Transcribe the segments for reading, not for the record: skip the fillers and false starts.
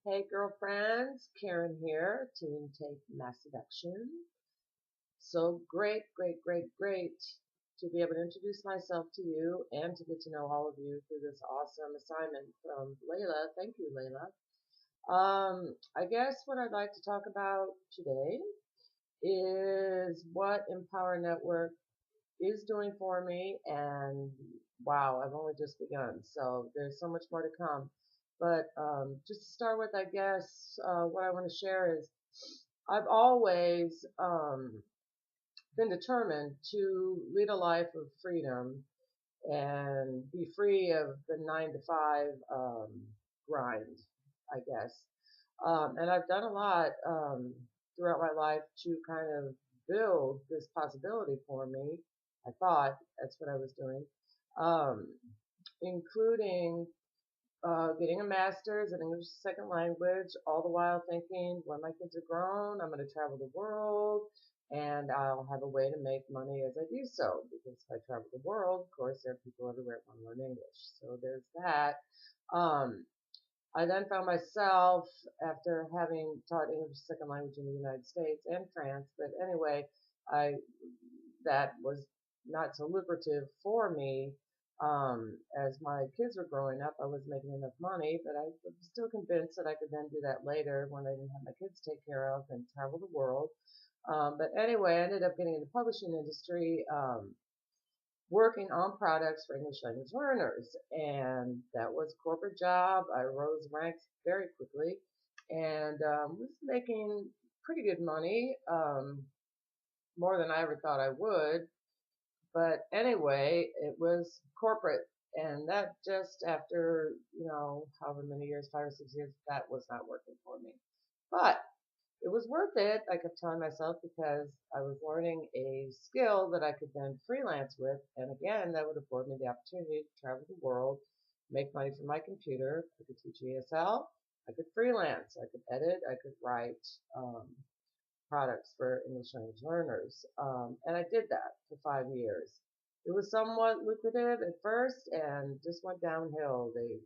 Hey girlfriends, Karen here, Team Take Massive Action. So great to be able to introduce myself to you and to get to know all of you through this awesome assignment from Layla. Thank you, Layla. I guess what I'd like to talk about today is what Empower Network is doing for me, and wow, I've only just begun, so there's so much more to come. But just to start with, I guess what I want to share is I've always been determined to lead a life of freedom and be free of the 9 to 5 grind, I guess. And I've done a lot throughout my life to kind of build this possibility for me. I thought that's what I was doing, um, including getting a master's in English as a second language, all the while thinking when my kids are grown, I'm going to travel the world and I'll have a way to make money as I do so. Because if I travel the world, of course, there are people everywhere that want to learn English. So there's that. Um, I then found myself, after having taught English as a second language in the United States and France, but anyway, I that was not so lucrative for me. As my kids were growing up, I was making enough money, but I was still convinced that I could then do that later when I didn't have my kids to take care of and travel the world. But anyway, I ended up getting in the publishing industry, working on products for English language learners. And that was a corporate job. I rose ranks very quickly and was making pretty good money, more than I ever thought I would. But anyway, it was corporate. And that just after, however many years, 5 or 6 years, that was not working for me. But it was worth it, I kept telling myself, because I was learning a skill that I could then freelance with. And again, that would afford me the opportunity to travel the world, make money from my computer. I could teach ESL. I could freelance. I could edit. I could write products for English language learners. And I did that for 5 years. It was somewhat lucrative at first and just went downhill. They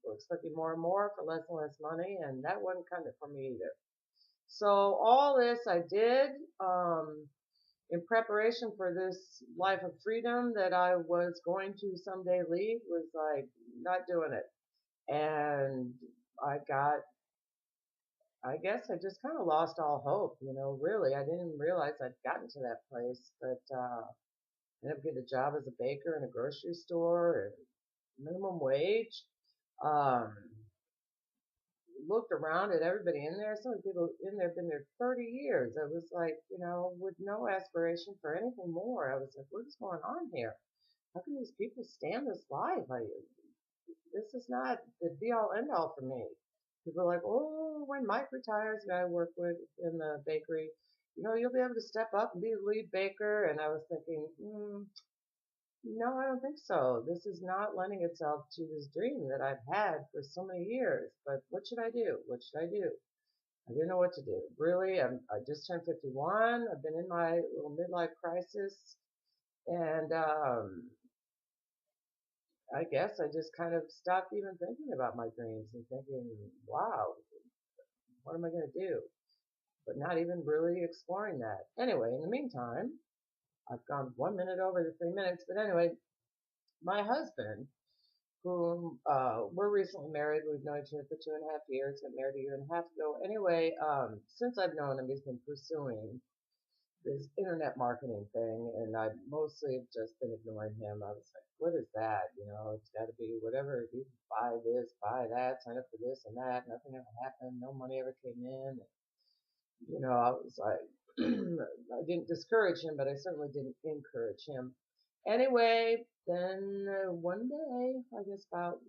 were expecting more and more for less and less money, and that wasn't cutting it for me either. So all this I did in preparation for this life of freedom that I was going to someday lead, was like not doing it. And I guess I just kind of lost all hope, really. I didn't even realize I'd gotten to that place, but ended up getting a job as a baker in a grocery store and minimum wage. Um, Looked around at everybody in there. Some of the people in there have been there 30 years. I was like, with no aspiration for anything more. I was like, what is going on here? How can these people stand this life? This is not the be all end all for me. People are like, oh, when Mike retires, the guy I work with in the bakery, you'll be able to step up and be the lead baker. And I was thinking, no, I don't think so. This is not lending itself to this dream that I've had for so many years. But what should I do? What should I do? I didn't know what to do. Really, I just turned 51. I've been in my little midlife crisis. And I guess I just kind of stopped even thinking about my dreams and thinking, wow, what am I going to do? But not even really exploring that. Anyway, in the meantime, I've gone 1 minute over the 3 minutes. But anyway, my husband, whom we're recently married. We've known each other for 2.5 years. Got married a year and a half ago. Anyway, since I've known him, he's been pursuing this internet marketing thing, and I mostly have just been ignoring him. I was like, what is that? It's got to be whatever. You buy this, buy that, sign up for this and that. Nothing ever happened. No money ever came in. I was like, I didn't discourage him, but I certainly didn't encourage him. Anyway, then one day, I guess about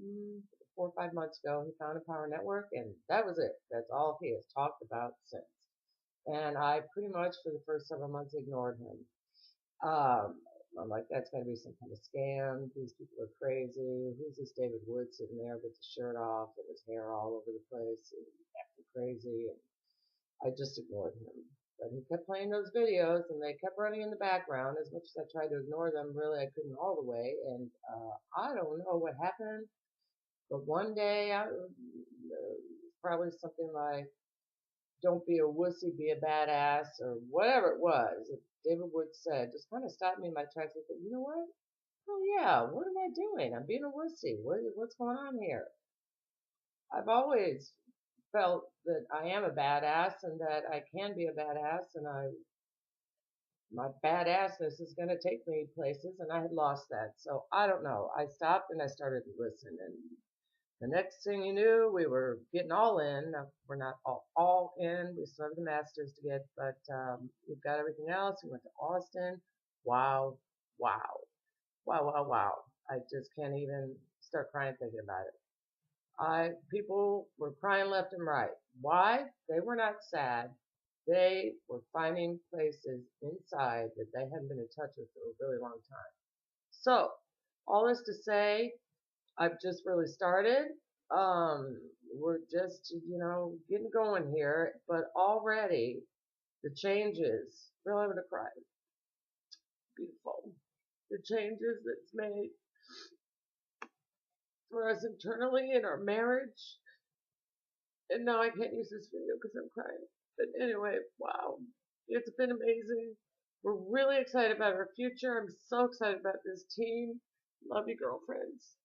4 or 5 months ago, he found a power network, and that was it. That's all he has talked about since. And I pretty much, for the first several months, ignored him. I'm like, that's going to be some kind of scam. These people are crazy. Who's this David Wood sitting there with his shirt off and his hair all over the place, and acting crazy? And I just ignored him. But he kept playing those videos, and they kept running in the background. As much as I tried to ignore them, really, I couldn't all the way. And I don't know what happened, but one day, probably something like, don't be a wussy, be a badass, or whatever it was. David Wood said, just kind of stopped me in my tracks and said, you know what? Oh yeah, what am I doing? I'm being a wussy. What's going on here? I've always felt that I am a badass and that I can be a badass, and my badassness is going to take me places, and I had lost that. So I don't know. I stopped and I started to listen, and the next thing you knew, we were getting all in. We're not all in. We still have the masters to get, but we've got everything else. We went to Austin. Wow, wow, wow, wow, wow. I just can't even start crying thinking about it. People were crying left and right. Why? They were not sad. They were finding places inside that they hadn't been in touch with for a really long time. So, all this to say, I've just really started. We're just, getting going here, but already the changes, really, I'm going to cry. Beautiful. The changes that's made for us internally in our marriage. And now I can't use this video because I'm crying. But anyway, wow. It's been amazing. We're really excited about our future. I'm so excited about this team. Love you, girlfriends.